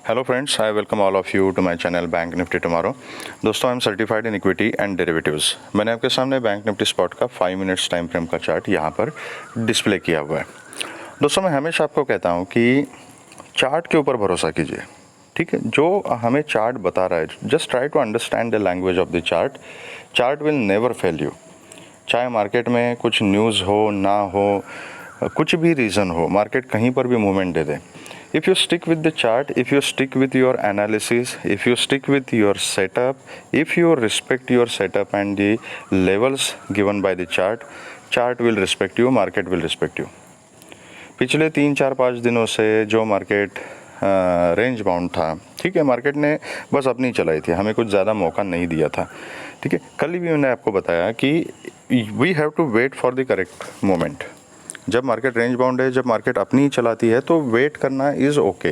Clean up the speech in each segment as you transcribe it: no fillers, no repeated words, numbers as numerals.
Hello friends, I welcome all of you to my channel Bank Nifty tomorrow. दोस्तों, I am certified in equity and derivatives. मैंने आपके सामने Bank Nifty spot का 5 minutes time frame का chart यहाँ पर display किया हुआ है। दोस्तों, मैं हमेशा आपको कहता हूँ कि चार्ट के ऊपर भरोसा कीजिए। ठीक है, जो हमें चार्ट बता रहा है, just try to understand the language of the chart. Chart will never fail you. चाहे मार्केट में कुछ न्यूज़ हो ना हो, कुछ भी रीज़न हो, मार्केट कहीं पर भी movement they they, if you stick with the chart, if you stick with your analysis, if you stick with your setup, if you respect your setup and the levels given by the chart will respect you, market will respect you। पिछले 3 4 5 दिनों से जो market range bound था, ठीक है, market ने बस अपनी चलाई थी, हमें कुछ ज़्यादा मौका नहीं दिया था। ठीक है, कल भी मैंने आपको बताया कि we have to wait for the correct moment. जब मार्केट रेंज बाउंड है, जब मार्केट अपनी चलाती है तो वेट करना इज़ ओके।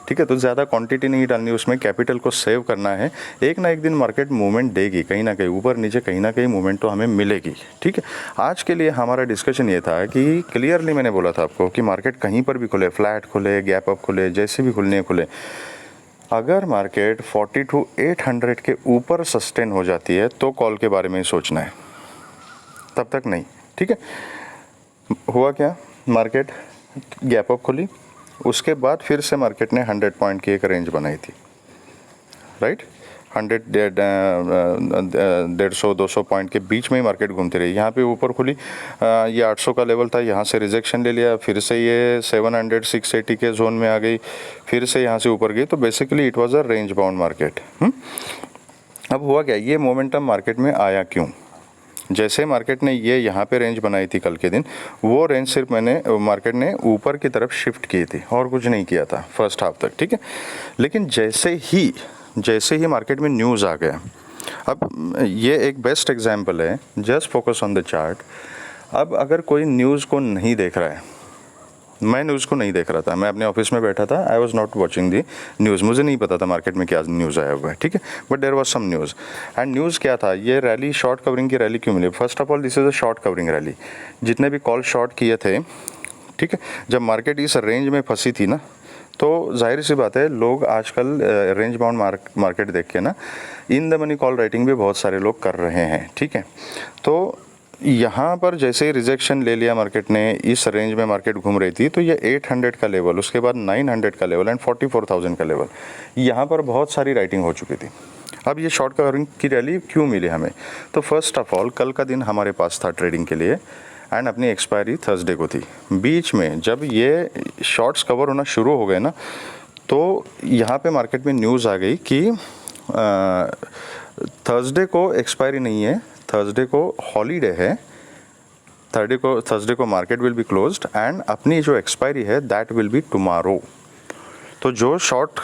ठीक है, तो ज़्यादा क्वांटिटी नहीं डालनी, उसमें कैपिटल को सेव करना है। एक ना एक दिन मार्केट मूवमेंट देगी, कहीं ना कहीं ऊपर नीचे कहीं ना कहीं मूवमेंट तो हमें मिलेगी। ठीक है, आज के लिए हमारा डिस्कशन ये था कि क्लियरली मैंने बोला था आपको कि मार्केट कहीं पर भी खुले, फ्लैट खुले, गैप अप खुले, जैसे भी खुलने खुले, अगर मार्केट 40 to 800 के ऊपर सस्टेन हो जाती है तो कॉल के बारे में सोचना है, तब तक नहीं। ठीक है, हुआ क्या, मार्केट गैप अप खुली, उसके बाद फिर से मार्केट ने 100 पॉइंट की एक रेंज बनाई थी, राइट। 100 150 200 पॉइंट के बीच में ही मार्केट घूमती रही। यहाँ पे ऊपर खुली, ये 800 का लेवल था, यहाँ से रिजेक्शन ले लिया, फिर से ये 700 680 के जोन में आ गई, फिर से यहाँ से ऊपर गई। तो basically it was a range bound market. अब हुआ क्या, ये मोमेंटम मार्केट में आया क्यों? जैसे मार्केट ने ये यहाँ पे रेंज बनाई थी कल के दिन, वो रेंज सिर्फ मार्केट ने ऊपर की तरफ शिफ्ट की थी और कुछ नहीं किया था फर्स्ट हाफ तक। ठीक है, लेकिन जैसे ही मार्केट में न्यूज़ आ गया, अब ये एक बेस्ट एग्जांपल है, just focus on the chart. अब अगर कोई न्यूज़ को नहीं देख रहा है, मैं न्यूज़ को नहीं देख रहा था, मैं अपने ऑफिस में बैठा था, I was not watching the news, मुझे नहीं पता था मार्केट में क्या न्यूज़ आया हुआ है। ठीक है, but there was some news, and news क्या था, ये रैली शॉर्ट कवरिंग की रैली क्यों मिली? First of all this is a short covering rally. जितने भी कॉल शॉर्ट किए थे, ठीक है, जब मार्केट इस रेंज में फंसी थी ना, तो जाहिर सी बात है, लोग आजकल रेंज बाउंड मार्केट देख के ना in the money call writing भी बहुत सारे लोग कर रहे हैं। ठीक है, तो यहाँ पर जैसे ही रिजेक्शन ले लिया मार्केट ने, इस रेंज में मार्केट घूम रही थी, तो ये 800 का लेवल, उसके बाद 900 का लेवल एंड 44,000 का लेवल, यहाँ पर बहुत सारी राइटिंग हो चुकी थी। अब ये शॉर्ट कवरिंग की रैली क्यों मिली हमें? तो फर्स्ट ऑफ ऑल, कल का दिन हमारे पास था ट्रेडिंग के लिए एंड अपनी एक्सपायरी थर्सडे को थी। बीच में जब ये शॉर्ट्स कवर होना शुरू हो गए ना, तो यहाँ पे मार्केट में न्यूज़ आ गई कि थर्सडे को एक्सपायरी नहीं है, थर्सडे को हॉलीडे है, थर्सडे को market will be closed end अपनी जो एक्सपायरी है दैट विल बी टुमारो। तो जो शॉर्ट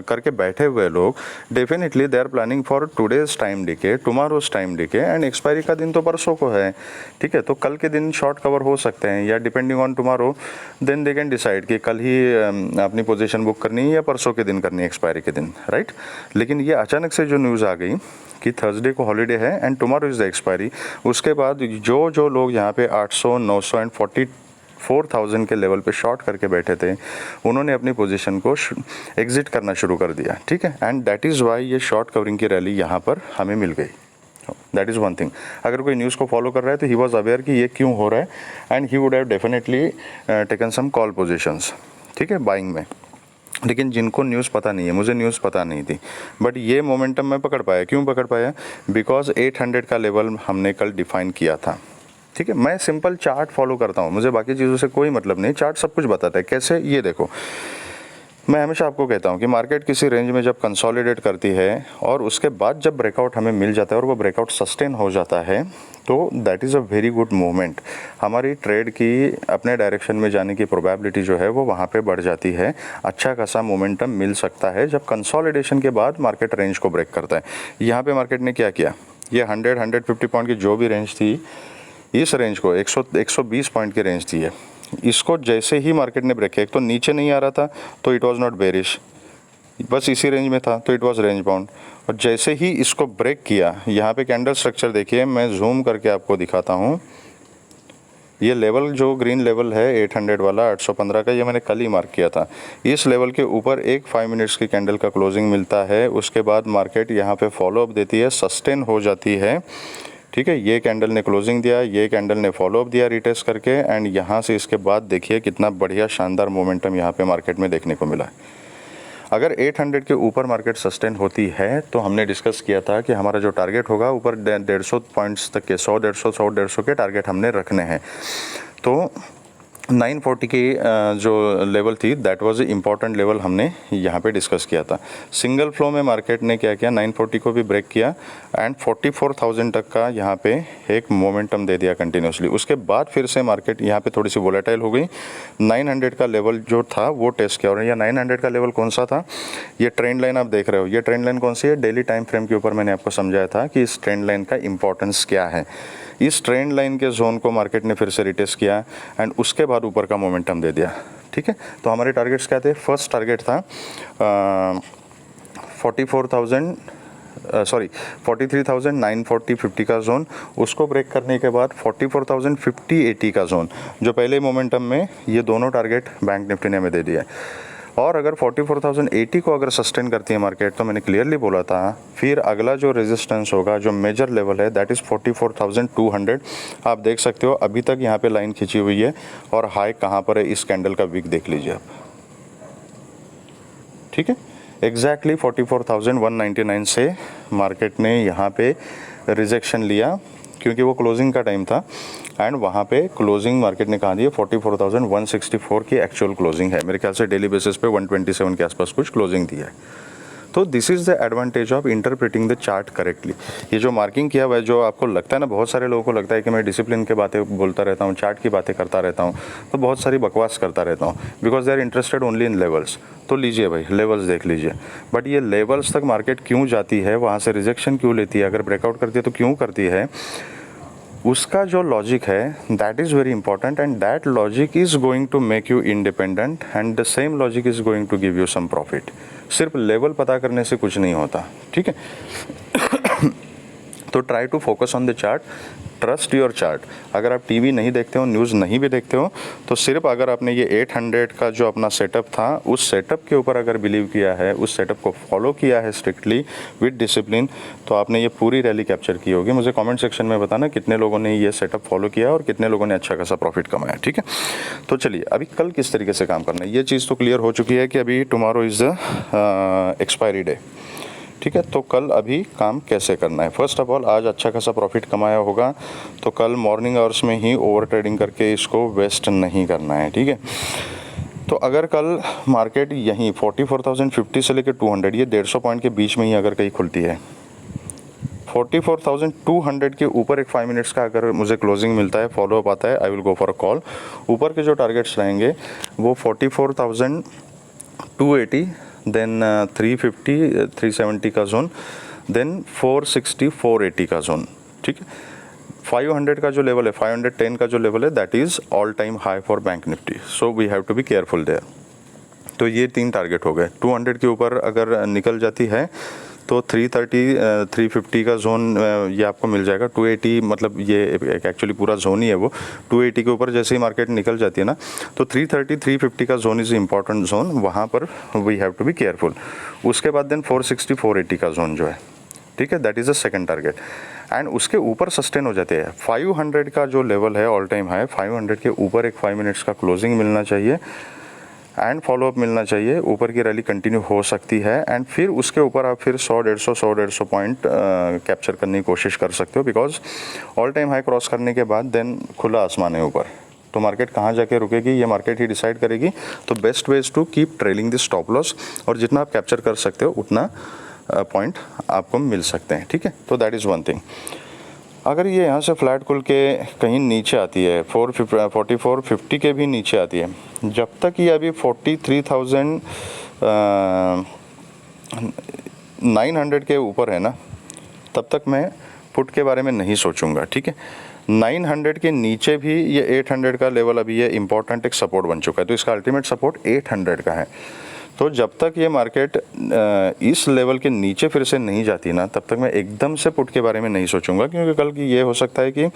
करके बैठे हुए लोग, definitely they are planning for today's time decay, tomorrow's time decay, and expiry का दिन तो परसों को है। ठीक है, तो कल के दिन शॉर्ट कवर हो सकते हैं, या depending on tomorrow then they can decide कि कल ही अपनी पोजीशन बुक करनी है या परसों के दिन करनी है, एक्सपायरी के दिन, राइट। लेकिन ये अचानक से जो न्यूज़ आ गई कि थर्सडे को हॉलीडे है and tomorrow is the expiry, उसके बाद जो लोग यहाँ पे 800 900 एंड 44,000 के लेवल पे शॉर्ट करके बैठे थे, उन्होंने अपनी पोजीशन को एग्जिट करना शुरू कर दिया। ठीक है, एंड दैट इज़ वाई ये शॉर्ट कवरिंग की रैली यहाँ पर हमें मिल गई। That is one thing. अगर कोई न्यूज़ को फॉलो कर रहा है तो ही वॉज अवेयर कि ये क्यों हो रहा है, and he would have definitely taken some call positions, ठीक है, बाइंग में। लेकिन जिनको न्यूज़ पता नहीं है, मुझे न्यूज़ पता नहीं थी, बट ये मोमेंटम मैं पकड़ पाया। क्यों पकड़ पाया? बिकॉज 800 का लेवल हमने कल डिफाइन किया था। ठीक है, मैं सिंपल चार्ट फॉलो करता हूँ, मुझे बाकी चीज़ों से कोई मतलब नहीं, चार्ट सब कुछ बताता है। कैसे? ये देखो, मैं हमेशा आपको कहता हूँ कि मार्केट किसी रेंज में जब कंसोलिडेट करती है और उसके बाद जब ब्रेकआउट हमें मिल जाता है और वो ब्रेकआउट सस्टेन हो जाता है, तो that is a very good movement. हमारी ट्रेड की अपने डायरेक्शन में जाने की प्रोबेबिलिटी जो है वो वहाँ पे बढ़ जाती है। अच्छा खासा मोमेंटम मिल सकता है जब कंसोलिडेशन के बाद मार्केट रेंज को ब्रेक करता है। यहाँ पे मार्केट ने क्या किया, ये 100-150 पॉइंट की जो भी रेंज थी, इस रेंज को 120 पॉइंट की रेंज थी है, इसको जैसे ही मार्केट ने ब्रेक किया, एक तो नीचे नहीं आ रहा था तो इट वाज नॉट बेरिश, बस इसी रेंज में था तो इट वाज रेंज बाउंड, और जैसे ही इसको ब्रेक किया, यहाँ पे कैंडल स्ट्रक्चर देखिए, मैं जूम करके आपको दिखाता हूँ, ये लेवल जो ग्रीन लेवल है 800 वाला 815 का, ये मैंने कल ही मार्क किया था। इस लेवल के ऊपर एक 5 मिनट्स की कैंडल का क्लोजिंग मिलता है, उसके बाद मार्केट यहाँ पे फॉलो अप देती है, सस्टेन हो जाती है, ठीक है। ये कैंडल ने क्लोजिंग दिया, ये कैंडल ने फॉलो अप दिया रिटेस्ट करके, एंड यहाँ से इसके बाद देखिए कितना बढ़िया शानदार मोमेंटम यहाँ पे मार्केट में देखने को मिला है। अगर 800 के ऊपर मार्केट सस्टेन होती है तो हमने डिस्कस किया था कि हमारा जो टारगेट होगा ऊपर 150 पॉइंट्स तक के 100 के टारगेट हमने रखने हैं। तो 940 की जो लेवल थी दैट वाज इम्पॉर्टेंट लेवल हमने यहाँ पे डिस्कस किया था। सिंगल फ्लो में मार्केट ने क्या किया, 940 को भी ब्रेक किया एंड 44,000 तक का यहाँ पे एक मोमेंटम दे दिया कंटिन्यूसली। उसके बाद फिर से मार्केट यहाँ पे थोड़ी सी वोलेटाइल हो गई, 900 का लेवल जो था वो टेस्ट किया। और ये 900 का लेवल कौन सा था, ये ट्रेंड लाइन आप देख रहे हो, ये ट्रेंड लाइन कौन सी है, डेली टाइम फ्रेम के ऊपर मैंने आपको समझाया था कि इस ट्रेंड लाइन का इंपॉर्टेंस क्या है। इस ट्रेंड लाइन के जोन को मार्केट ने फिर से रिटेस्ट किया एंड उसके बाद ऊपर का मोमेंटम दे दिया, ठीक है। तो हमारे टारगेट्स क्या थे, फर्स्ट टारगेट था 43,940-50 का जोन, उसको ब्रेक करने के बाद 44,050-80 का जोन, जो पहले मोमेंटम में ये दोनों टारगेट बैंक निफ्टी ने हमें दे दिया है। और अगर 44,080 को अगर सस्टेन करती है मार्केट तो मैंने क्लियरली बोला था फिर अगला जो रेजिस्टेंस होगा, जो मेजर लेवल है दैट इज़ 44,200। आप देख सकते हो अभी तक यहाँ पे लाइन खींची हुई है और हाई कहाँ पर है, इस कैंडल का विक देख लीजिए आप, ठीक है। एग्जैक्टली 44,199 से मार्केट ने यहाँ पे रिजेक्शन लिया क्योंकि वो क्लोजिंग का टाइम था एंड वहाँ पे क्लोजिंग मार्केट ने कहा दी है 44,164 की एक्चुअल क्लोजिंग है। मेरे ख्याल से डेली बेसिस पे 127 के आसपास कुछ क्लोजिंग दी है। तो this is the advantage of interpreting the chart correctly. ये जो मार्किंग किया हुआ है, जो आपको लगता है ना, बहुत सारे लोगों को लगता है कि मैं डिसिप्लिन की बातें बोलता रहता हूँ, चार्ट की बातें करता रहता हूँ, तो बहुत सारी बकवास करता रहता हूँ because they are interested only in levels. तो लीजिए भाई, लेवल्स देख लीजिए, बट ये लेवल्स तक मार्केट क्यों जाती है, वहाँ से रिजेक्शन क्यों लेती है, अगर ब्रेकआउट करती है तो क्यों करती है, उसका जो लॉजिक है that is very important and that logic is going to make you independent and the same logic is going to give you some profit. सिर्फ लेवल पता करने से कुछ नहीं होता, ठीक है। तो try to focus on the chart, trust your chart. अगर आप टीवी नहीं देखते हो, न्यूज़ नहीं भी देखते हो, तो सिर्फ अगर आपने ये 800 का जो अपना सेटअप था उस सेटअप के ऊपर अगर बिलीव किया है, उस सेटअप को फॉलो किया है स्ट्रिक्टली विद डिसिप्लिन, तो आपने ये पूरी रैली कैप्चर की होगी। मुझे कमेंट सेक्शन में बताना कितने लोगों ने ये सेटअप फॉलो किया और कितने लोगों ने अच्छा खासा प्रॉफिट कमाया, ठीक है। तो चलिए, अभी कल किस तरीके से काम करना है ये चीज़ तो क्लियर हो चुकी है कि अभी टुमारो इज़ एक्सपायरी डे, ठीक है। तो कल अभी काम कैसे करना है, फर्स्ट ऑफ ऑल आज अच्छा खासा प्रॉफिट कमाया होगा तो कल मॉर्निंग आवर्स में ही ओवर ट्रेडिंग करके इसको वेस्ट नहीं करना है, ठीक है। तो अगर कल मार्केट यहीं 44,050 से लेकर 200, ये 150 पॉइंट के बीच में ही अगर कहीं खुलती है, 44,200 के ऊपर एक 5 मिनट्स का अगर मुझे क्लोजिंग मिलता है, फॉलो अप आता है, I will go for a call. ऊपर के जो टारगेट्स रहेंगे वो 44,280, देन 350 370 का जोन, देन 460 480 का जोन, ठीक है। 500 का जो लेवल है, 510 का जो लेवल है that is all time high for Bank Nifty, so we have to be careful there. तो ये 3 टारगेट हो गए। 200 के ऊपर अगर निकल जाती है तो 330 350 का जोन ये आपको मिल जाएगा। 280 मतलब ये एक्चुअली पूरा जोन ही है वो, 280 के ऊपर जैसे ही मार्केट निकल जाती है ना, तो 330 350 का जोन इज़ इम्पॉर्टेंट जोन, वहाँ पर we have to be careful. उसके बाद देन 460 480 का जोन जो है, ठीक है, that is the second target. And उसके ऊपर सस्टेन हो जाते हैं। 500 का जो लेवल है ऑल टाइम हाई, 500 के ऊपर एक 5 मिनट्स का क्लोजिंग मिलना चाहिए एंड फॉलोअप मिलना चाहिए, ऊपर की रैली कंटिन्यू हो सकती है एंड फिर उसके ऊपर आप फिर 100 150 पॉइंट कैप्चर करने की कोशिश कर सकते हो, because all time high cross करने के बाद देन खुला आसमान है ऊपर, तो मार्केट कहाँ जाके रुकेगी ये मार्केट ही डिसाइड करेगी। तो best ways to keep trailing this stop loss, और जितना आप कैप्चर कर सकते हो उतना पॉइंट आपको मिल सकते हैं, ठीक है। तो दैट इज़ वन थिंग। अगर ये यहाँ से फ्लैट खुल के कहीं नीचे आती है, 4450 के भी नीचे आती है, जब तक ये अभी 43,900 के ऊपर है ना, तब तक मैं पुट के बारे में नहीं सोचूंगा, ठीक है। 900 के नीचे भी ये 800 का लेवल अभी ये इंपॉर्टेंट एक सपोर्ट बन चुका है, तो इसका अल्टीमेट सपोर्ट 800 का है। तो जब तक ये मार्केट इस लेवल के नीचे फिर से नहीं जाती ना, तब तक मैं एकदम से पुट के बारे में नहीं सोचूंगा, क्योंकि कल की ये हो सकता है कि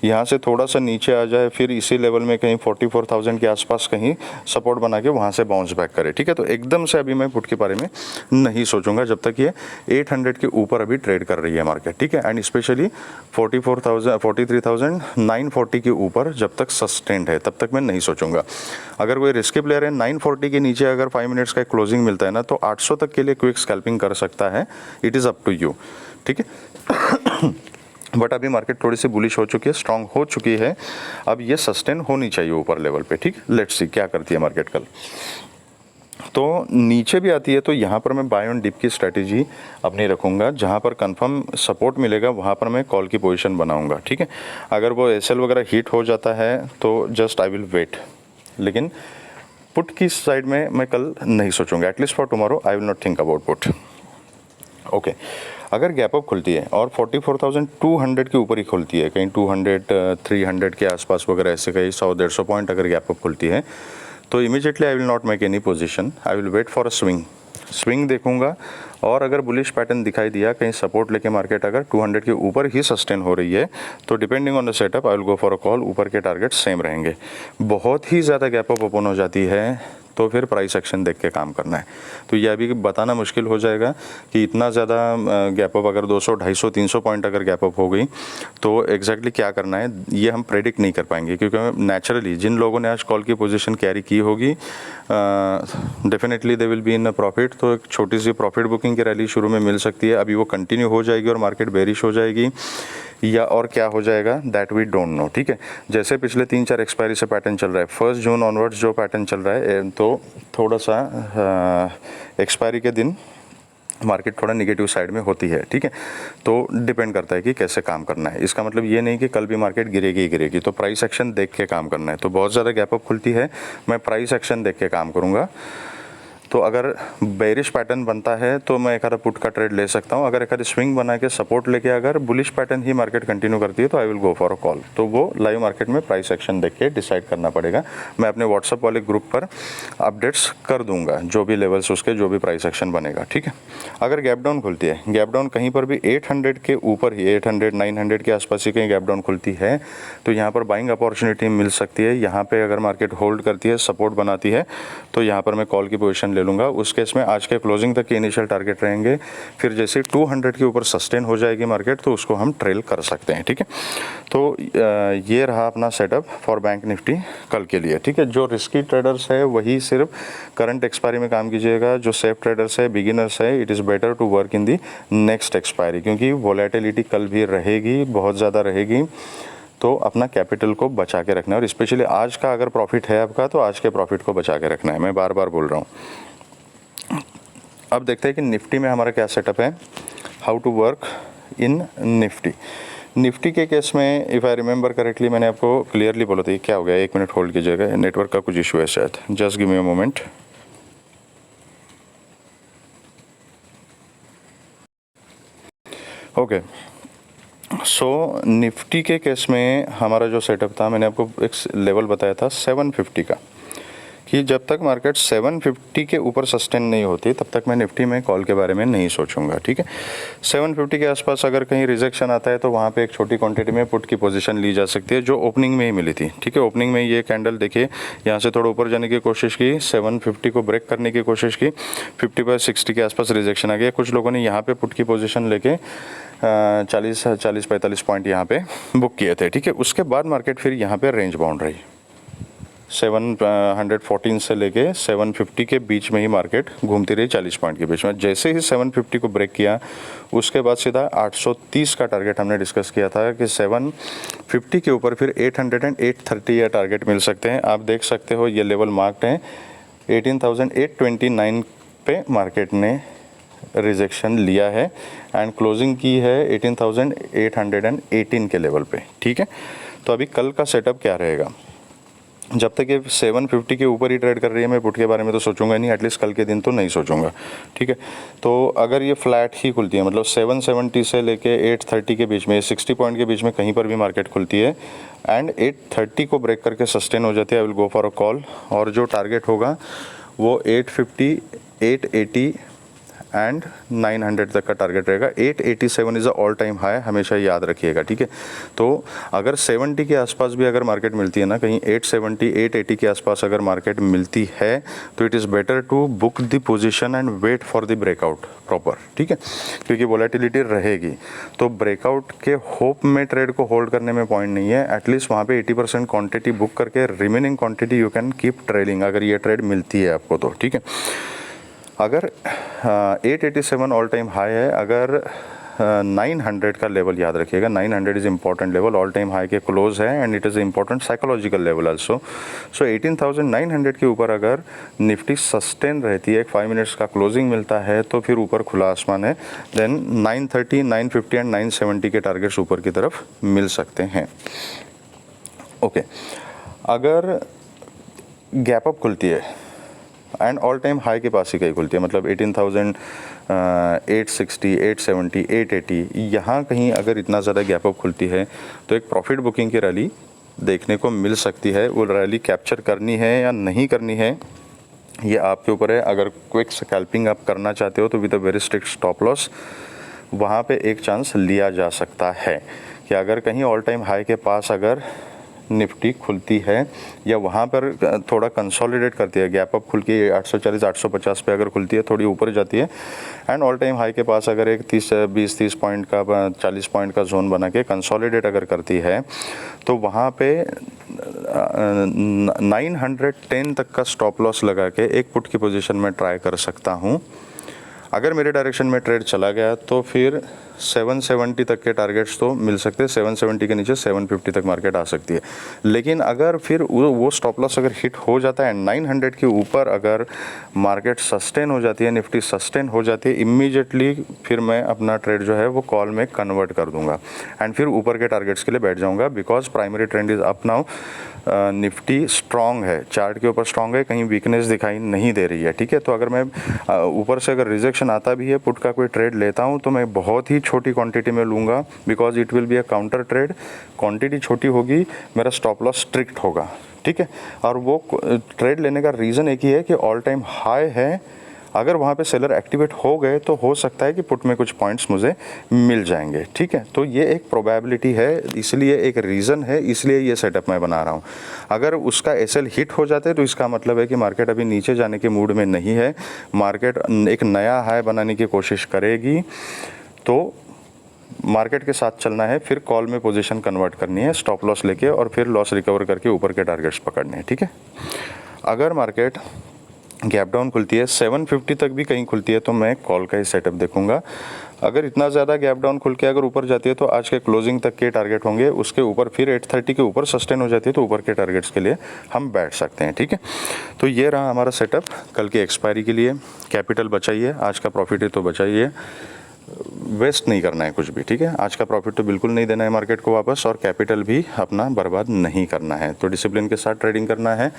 यहाँ से थोड़ा सा नीचे आ जाए, फिर इसी लेवल में कहीं 44,000 के आसपास कहीं सपोर्ट बना के वहाँ से बाउंस बैक करे। ठीक है, तो एकदम से अभी मैं पुट के बारे में नहीं सोचूंगा जब तक ये 800 के ऊपर अभी ट्रेड कर रही है मार्केट। ठीक है, एंड स्पेशली 43,940 के ऊपर जब तक सस्टेंड है तब तक मैं नहीं सोचूंगा। अगर कोई रिस्की प्लेयर है 940 के नीचे अगर 5 मिनट्स का क्लोजिंग मिलता है ना, तो 800 तक के लिए क्विक स्कैल्पिंग कर सकता है। It is up to you. ठीक है बट अभी मार्केट थोड़ी सी बुलिश हो चुकी है, स्ट्रांग हो चुकी है, अब ये सस्टेन होनी चाहिए ऊपर लेवल पे। ठीक, लेट्स सी क्या करती है मार्केट कल। तो नीचे भी आती है तो यहाँ पर मैं बाय ऑन डिप की स्ट्रेटेजी अपनी रखूँगा, जहाँ पर कंफर्म सपोर्ट मिलेगा वहाँ पर मैं कॉल की पोजीशन बनाऊँगा। ठीक है, अगर वो एसएल वगैरह हिट हो जाता है तो जस्ट आई विल वेट, लेकिन पुट की साइड में मैं कल नहीं सोचूंगा। At least for tomorrow I will not think about put. Okay, अगर गैप अप खुलती है और 44,200 के ऊपर ही खुलती है, कहीं 200 300 के आसपास वगैरह ऐसे कहीं 100-150 पॉइंट अगर गैप अप खुलती है, तो immediately I will not make any position, I will wait for a swing देखूंगा। और अगर बुलिश पैटर्न दिखाई दिया, कहीं सपोर्ट लेके मार्केट अगर 200 के ऊपर ही सस्टेन हो रही है, तो depending on the setup I will go for a call. ऊपर के टारगेट सेम रहेंगे। बहुत ही ज़्यादा गैप अप ओपन हो जाती है तो फिर प्राइस एक्शन देख के काम करना है। तो ये अभी बताना मुश्किल हो जाएगा कि इतना ज़्यादा गैप अप अगर 200, 250, 300 पॉइंट अगर गैप अप हो गई तो एग्जैक्टली क्या करना है ये हम प्रेडिक्ट नहीं कर पाएंगे, क्योंकि नेचुरली जिन लोगों ने आज कॉल की पोजीशन कैरी की होगी definitely they will be in profit. तो एक छोटी सी प्रॉफिट बुकिंग की रैली शुरू में मिल सकती है, अभी वो कंटिन्यू हो जाएगी और मार्केट बेरिश हो जाएगी या और क्या हो जाएगा दैट वी डोंट नो। ठीक है, जैसे पिछले 3-4 एक्सपायरी से पैटर्न चल रहा है, 1 जून ऑनवर्ड्स जो पैटर्न चल रहा है, तो थोड़ा सा एक्सपायरी के दिन मार्केट थोड़ा निगेटिव साइड में होती है। ठीक है, तो डिपेंड करता है कि कैसे काम करना है। इसका मतलब ये नहीं कि कल भी मार्केट गिरेगी ही गिरेगी, तो प्राइस एक्शन देख के काम करना है। तो बहुत ज़्यादा गैप अप खुलती है, मैं प्राइस एक्शन देख के काम करूँगा। तो अगर बेरिश पैटर्न बनता है तो मैं एक आधा पुट का ट्रेड ले सकता हूँ। अगर एक आधी स्विंग बना के सपोर्ट लेके अगर बुलिश पैटर्न ही मार्केट कंटिन्यू करती है तो I will go for a call. तो वो लाइव मार्केट में प्राइस एक्शन देख के डिसाइड करना पड़ेगा। मैं अपने व्हाट्सअप वाले ग्रुप पर अपडेट्स कर दूंगा, जो भी लेवल्स उसके, जो भी प्राइस एक्शन बनेगा। ठीक है, अगर गैप डाउन खुलती है, गैप डाउन कहीं पर भी 800 के ऊपर ही, 800 900 के आसपास ही कहीं गैप डाउन खुलती है, तो यहाँ पर बाइंग अपॉर्चुनिटी मिल सकती है। यहाँ पे अगर मार्केट होल्ड करती है, सपोर्ट बनाती है, तो यहाँ पर मैं कॉल की पोजीशन ले लूँगा। उस केस में आज के क्लोजिंग तक के इनिशियल टारगेट रहेंगे, फिर जैसे 200 के ऊपर सस्टेन हो जाएगी मार्केट तो उसको हम ट्रेल कर सकते हैं। ठीक है, तो ये रहा अपना सेटअप फॉर बैंक निफ्टी कल के लिए। ठीक है, जो रिस्की ट्रेडर्स है वही सिर्फ करंट एक्सपायरी में काम कीजिएगा। जो सेफ ट्रेडर्स है, बिगिनर्स है, it is better to work in the next expiry, क्योंकि वोलेटिलिटी कल भी रहेगी, बहुत ज़्यादा रहेगी। तो अपना कैपिटल को बचा के रखना है, और स्पेशली आज का अगर प्रॉफिट है आपका तो आज के प्रॉफिट को बचा के रखना है। मैं बार बार बोल रहा हूँ। अब देखते हैं कि निफ्टी में हमारा क्या सेटअप है, how to work in Nifty. Nifty के केस में इफ़ आई रिमेंबर करेक्टली मैंने आपको क्लियरली बोला था। क्या हो गया, 1 मिनट होल्ड कीजिएगा, नेटवर्क का कुछ इशू है शायद, just give me a moment. Okay, so Nifty के केस में हमारा जो सेटअप था, मैंने आपको एक लेवल बताया था 750 का, कि जब तक मार्केट 750 के ऊपर सस्टेन नहीं होती तब तक मैं निफ्टी में कॉल के बारे में नहीं सोचूंगा। ठीक है, 750 के आसपास अगर कहीं रिजेक्शन आता है तो वहाँ पे एक छोटी क्वांटिटी में पुट की पोजीशन ली जा सकती है, जो ओपनिंग में ही मिली थी। ठीक है, ओपनिंग में ये कैंडल देखिए, यहाँ से थोड़ा ऊपर जाने की कोशिश की, 750 को ब्रेक करने की कोशिश की, 50/60 के आसपास रिजेक्शन आ गया। कुछ लोगों ने यहाँ पे पुट की पोजीशन लेके 40-45 पॉइंट यहाँ पे बुक किए थे। ठीक है, उसके बाद मार्केट फिर यहाँ पे रेंज बाउंड रही, 714 से लेके 750 के बीच में ही मार्केट घूमती रही, 40 पॉइंट के बीच में। जैसे ही 750 को ब्रेक किया उसके बाद सीधा 830 का टारगेट हमने डिस्कस किया था कि 750 के ऊपर फिर 800 एंड 830 या टारगेट मिल सकते हैं। आप देख सकते हो ये लेवल मार्क्ड हैं, 18,829 पे मार्केट ने रिजेक्शन लिया है एंड क्लोजिंग की है 18,818 के लेवल पे। ठीक है, तो अभी कल का सेटअप क्या रहेगा, जब तक ये 750 के ऊपर ही ट्रेड कर रही है मैं पुट के बारे में तो सोचूंगा नहीं, एटलीस्ट कल के दिन तो नहीं सोचूंगा। ठीक है, तो अगर ये फ्लैट ही खुलती है, मतलब 770 से लेके 830 के बीच में, 60 पॉइंट के बीच में कहीं पर भी मार्केट खुलती है एंड 830 को ब्रेक करके सस्टेन हो जाती है, I will go for a call. और जो टारगेट होगा वो 850, 880 एंड 900 तक का टारगेट रहेगा। 887 is a all time high, हमेशा याद रखिएगा, ठीक है। तो अगर 70 के आसपास भी अगर मार्केट मिलती है ना, कहीं 870, 880 के आसपास अगर मार्केट मिलती है तो it is better to book the position and wait for the breakout proper, ठीक है, क्योंकि वोलेटिलिटी रहेगी। तो ब्रेकआउट के होप में ट्रेड को होल्ड करने में पॉइंट नहीं है। एटलीस्ट वहाँ पे 80% क्वांटिटी बुक करके remaining quantity you can keep trailing, अगर ये ट्रेड मिलती है आपको तो, ठीक है। अगर 887 ऑल टाइम हाई है, अगर 900 का लेवल याद रखिएगा, 900 is important level, all time high के क्लोज है and it is important psychological level also. So 18,900 के ऊपर अगर निफ्टी सस्टेन रहती है, 5 मिनट्स का क्लोजिंग मिलता है तो फिर ऊपर खुला आसमान है। देन 930, 950 एंड 970 के टारगेट्स ऊपर की तरफ मिल सकते हैं। ओके, अगर गैप अप खुलती है एंड ऑल टाइम हाई के पास ही कहीं खुलती है, मतलब 18,860, 870, 880, यहाँ कहीं अगर इतना ज़्यादा गैप अप खुलती है तो एक प्रॉफिट बुकिंग की रैली देखने को मिल सकती है। वो रैली कैप्चर करनी है या नहीं करनी है ये आपके ऊपर है। अगर क्विक स्कैल्पिंग आप करना चाहते हो तो with a very strict stop loss वहाँ पे एक चांस लिया जा सकता है कि अगर कहीं ऑल टाइम हाई के पास अगर निफ्टी खुलती है या वहाँ पर थोड़ा कंसोलिडेट करती है, गैप अप खुल के 840, 850 पे अगर खुलती है, थोड़ी ऊपर जाती है एंड ऑल टाइम हाई के पास अगर एक 20-30 पॉइंट का 40 पॉइंट का जोन बना के कंसोलिडेट अगर करती है तो वहाँ पे 910 तक का स्टॉप लॉस लगा के एक पुट की पोजीशन में ट्राई कर सकता हूँ। अगर मेरे डायरेक्शन में ट्रेड चला गया तो फिर 770 तक के टारगेट्स तो मिल सकते हैं, 770 के नीचे 750 तक मार्केट आ सकती है। लेकिन अगर फिर वो स्टॉप लॉस अगर हिट हो जाता है 900 के ऊपर अगर मार्केट सस्टेन हो जाती है, निफ्टी सस्टेन हो जाती है, इमीडिएटली फिर मैं अपना ट्रेड जो है वो कॉल में कन्वर्ट कर दूंगा एंड फिर ऊपर के टारगेट्स के लिए बैठ जाऊंगा। Because primary trend is up now, Nifty strong है, चार्ट के ऊपर स्ट्रांग है, कहीं वीकनेस दिखाई नहीं दे रही है, ठीक है। तो अगर मैं ऊपर से अगर रिजेक्शन आता भी है, पुट का कोई ट्रेड लेता हूँ तो मैं बहुत ही छोटी क्वांटिटी में लूँगा, because it will be a counter trade. Quantity छोटी होगी, मेरा स्टॉप लॉस स्ट्रिक्ट होगा, ठीक है। और वो ट्रेड लेने का रीज़न एक ही है कि ऑल टाइम हाई है, अगर वहाँ पे सेलर एक्टिवेट हो गए तो हो सकता है कि पुट में कुछ पॉइंट्स मुझे मिल जाएंगे, ठीक है। तो ये एक प्रोबेबिलिटी है, इसलिए एक रीज़न है, इसलिए ये सेटअप मैं बना रहा हूँ। अगर उसका एसएल हिट हो जाते तो इसका मतलब है कि मार्केट अभी नीचे जाने के मूड में नहीं है, मार्केट एक नया हाई बनाने की कोशिश करेगी, तो मार्केट के साथ चलना है, फिर कॉल में पोजीशन कन्वर्ट करनी है स्टॉप लॉस लेके और फिर लॉस रिकवर करके ऊपर के टारगेट्स पकड़ने हैं, ठीक है। अगर मार्केट गैप डाउन खुलती है, 750 तक भी कहीं खुलती है तो मैं कॉल का ही सेटअप देखूंगा। अगर इतना ज़्यादा गैप डाउन खुल के अगर ऊपर जाती है तो आज के क्लोजिंग तक के टारगेट होंगे, उसके ऊपर फिर 830 के ऊपर सस्टेन हो जाती है तो ऊपर के टारगेट्स के लिए हम बैठ सकते हैं, ठीक है। तो ये रहा हमारा सेटअप कल की एक्सपायरी के लिए। कैपिटल बचाइए, आज का प्रॉफिट है तो बचाइए, वेस्ट नहीं करना है कुछ भी, ठीक है। आज का प्रॉफिट तो बिल्कुल नहीं देना है मार्केट को वापस, और कैपिटल भी अपना बर्बाद नहीं करना है। तो डिसिप्लिन के साथ ट्रेडिंग करना है।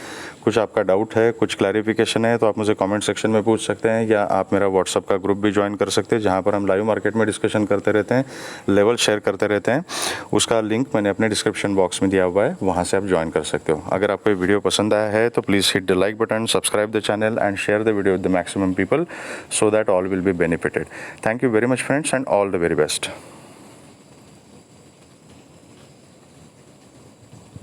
कुछ आपका डाउट है, कुछ क्लैरिफिकेशन है तो आप मुझे कमेंट सेक्शन में पूछ सकते हैं, या आप मेरा व्हाट्सअप का ग्रुप भी ज्वाइन कर सकते हैं जहाँ पर हम लाइव मार्केट में डिस्कशन करते रहते हैं, लेवल शेयर करते रहते हैं। उसका लिंक मैंने अपने डिस्क्रिप्शन बॉक्स में दिया हुआ है, वहाँ से आप ज्वाइन कर सकते हो। अगर आपको ये वीडियो पसंद आया है तो please hit the like button, subscribe the channel and share the video with the maximum people so that all will be benefited. Thank you very much friends and all the very best.